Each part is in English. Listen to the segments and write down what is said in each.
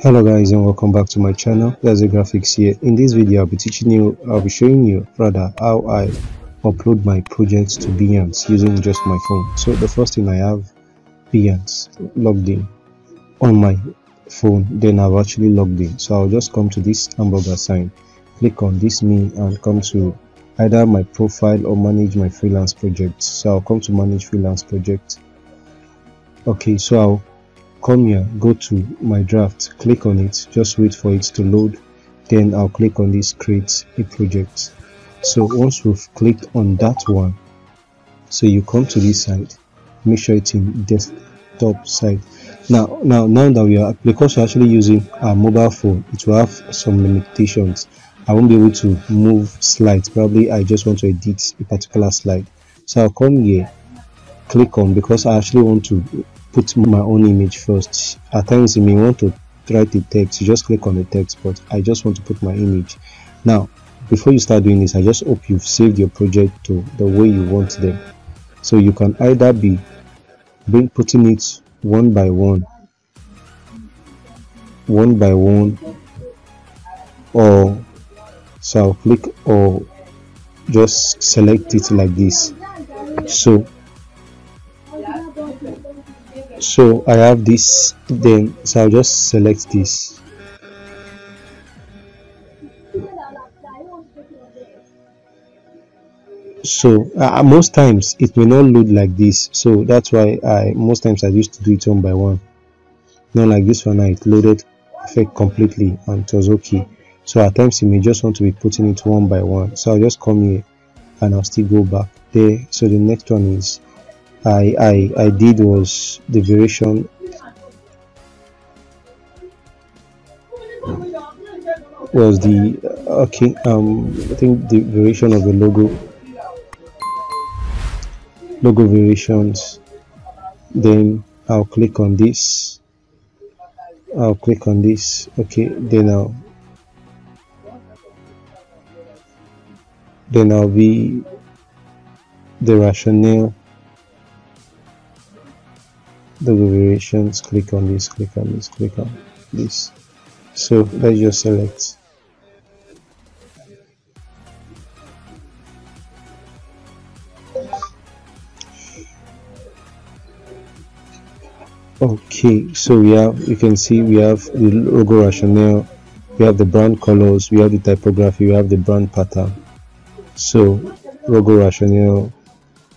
Hello guys, and welcome back to my channel. There's a graphics here. In this video I'll be showing you rather how I upload my projects to Behance using just my phone. So the first thing, I have Behance logged in on my phone, then I've actually logged in. So I'll just come to this hamburger sign, click on this me, and come to either my profile or manage my freelance project. So I'll come to manage freelance project. Okay, so I'll come here, go to my draft, click on it, just wait for it to load, then I'll click on this create a project. So once we've clicked on that one, so you come to this side, make sure it's in desktop side. Now that we are, because we're actually using our mobile phone, it will have some limitations. I won't be able to move slides. Probably I just want to edit a particular slide, so I'll come here, click on, because I actually want to put my own image first. At times you may want to write the text, you just click on the text, but I just want to put my image. Now before you start doing this, I just hope you've saved your project to the way you want them. So you can either be putting it one by one, or so I'll click or just select it like this. So I have this, then so I'll just select this. So most times it may not load like this, so that's why most times I used to do it one by one. Not like this one, it loaded perfect completely and it was okay. So at times you may just want to be putting it one by one, so I'll just come here and I'll still go back there. So the next one is I did was the variation. Was the okay I think the variation of the logo variations. Then I'll click on this, okay, then I'll be the rationale, the variations, click on this. So let's just select. Okay, so you can see we have the logo rationale, we have the brand colors, we have the typography, we have the brand pattern. So logo rationale,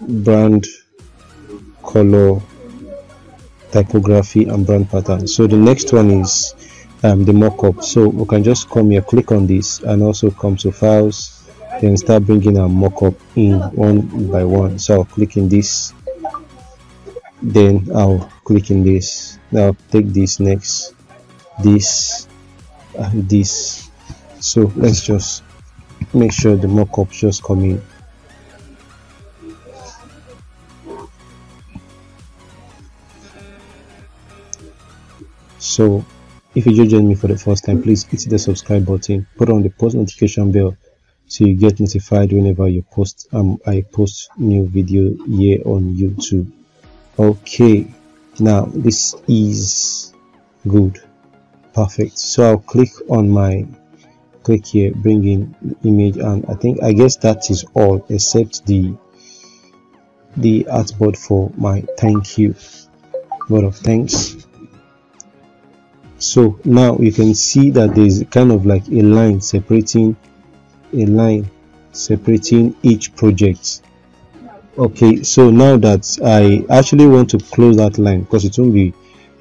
brand color, typography, and brand pattern. So the next one is the mockup. So we can just come here, click on this, and also come to files, then start bringing our mockup in one by one. So I'll click in this, then I'll click in this. Now I'll take this next, this and this. So let's just make sure the mockup just come in. So if you just joined me for the first time, please hit the subscribe button, put on the post notification bell so you get notified whenever I post new video here on YouTube. Okay, now this is good, perfect. So I'll click here, bring in the image, and I guess that is all except the artboard for my thank you, word of thanks. So now you can see that there's kind of like a line separating each project. Okay, so now that I actually want to close that line, because it won't be,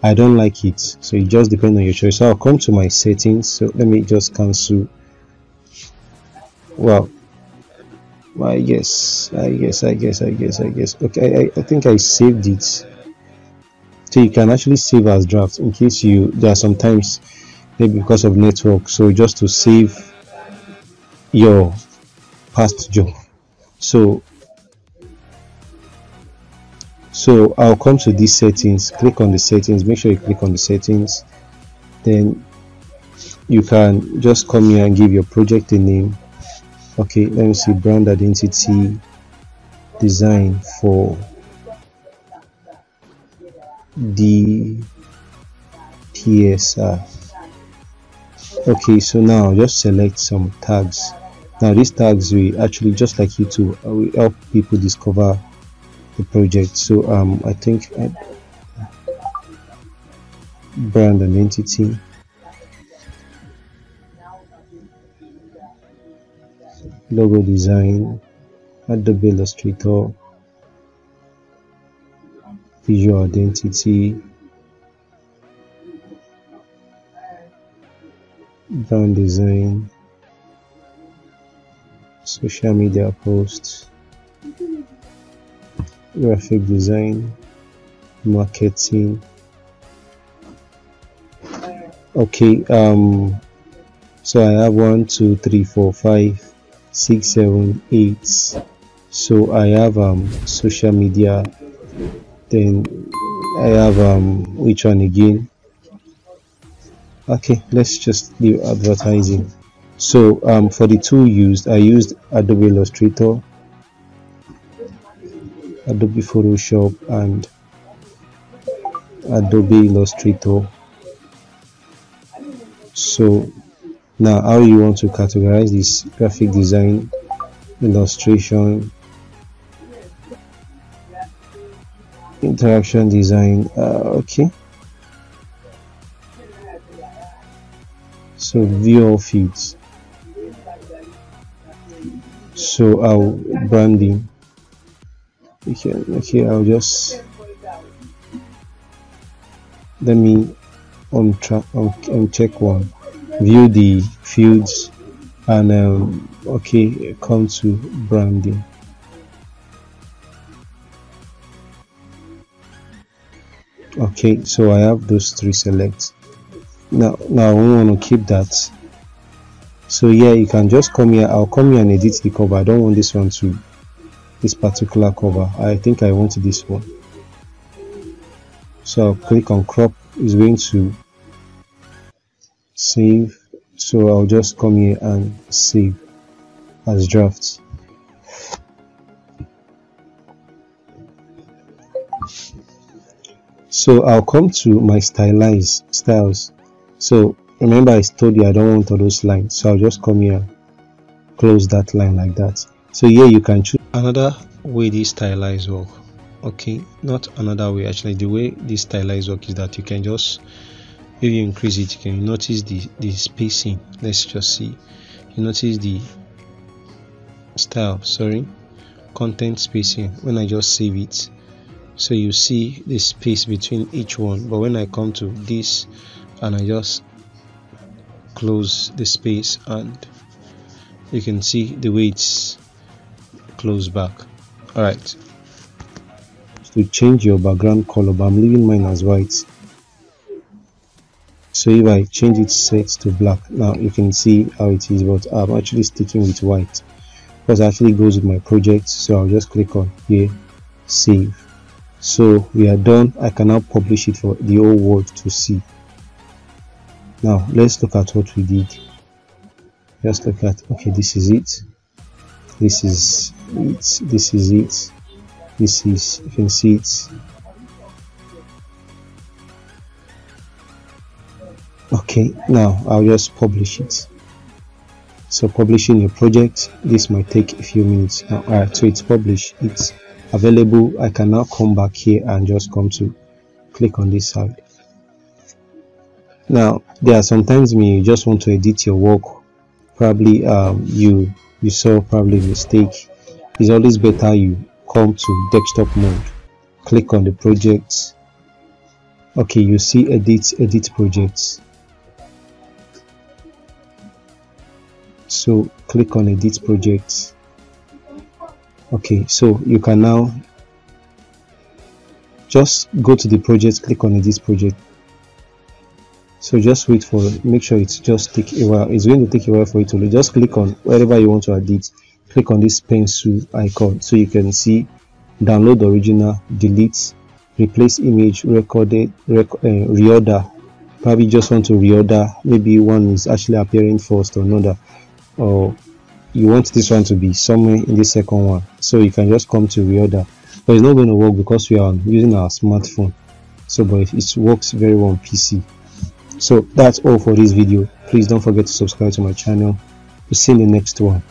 I don't like it, so it just depends on your choice. So I'll come to my settings, so let me just cancel. Well, I guess okay, I think I saved it. So you can actually save as draft in case there are sometimes maybe because of network, so just to save your past job. So I'll come to these settings, click on the settings, make sure you click on the settings, then you can just come here and give your project a name. Okay, let me see, brand identity, design for the PSR. Okay, so now just select some tags. Now these tags will actually, just like YouTube, will help people discover the project. So I think brand and entity, logo design, Adobe Illustrator, visual identity, brand design, social media posts, graphic design, marketing. Okay, so I have 1 2 3 4 5 6 7 8. So I have social media, then I have which one again? Okay, let's just do advertising. So for the tool used, I used Adobe Illustrator, Adobe Photoshop, and Adobe Illustrator. So now, how you want to categorize this: graphic design, illustration, interaction design. Okay, so view all fields. So I'll branding. Okay, I'll just, let me check one, view the fields, and okay, come to branding. Okay, so I have those three select. Now I want to keep that. So yeah, you can just come here. I'll come here and edit the cover. I don't want this one to, this particular cover. I think I want this one. So I'll click on crop. It's going to save. So I'll just come here and save as draft. So I'll come to my styles. So remember, I told you I don't want all those lines, so I'll just come here, close that line like that. So here you can choose another way this stylize work. Okay, not another way, actually the way this stylize work is that you can just, if you increase it, you can notice the spacing. Let's just see, you notice the content spacing when I just save it. So you see the space between each one, but when I come to this and I just close the space, and you can see the way it's closed back. All right, to change your background color, but I'm leaving mine as white. So if I change it set to black, now you can see how it is, but I'm actually sticking with white because it actually goes with my project. So I'll just click on here, save. So we are done. I can now publish it for the whole world to see. Now let's look at what we did. Just look at, okay, this is it, this is it, this is it, this is, you can see it. Okay, now I'll just publish it. So publishing your project, this might take a few minutes now. All right, so it's published, it's available. I can now come back here and just come to click on this side. Now there are sometimes you just want to edit your work, probably you saw probably a mistake. It's always better you come to desktop mode, click on the project. Okay, you see edit projects. So click on edit projects. Okay, so you can now just go to the project, click on edit project. So just wait for it, make sure it's just take a while. It's going to take a while for it to just click on wherever you want to edit. Click on this pencil icon so you can see download original, delete, replace image, reorder. Probably just want to reorder, maybe one is actually appearing first or another, or you want this one to be somewhere in the second one, so you can just come to reorder. But it's not going to work because we are using our smartphone. So but it works very well on PC. So that's all for this video. Please don't forget to subscribe to my channel. We'll see you in the next one.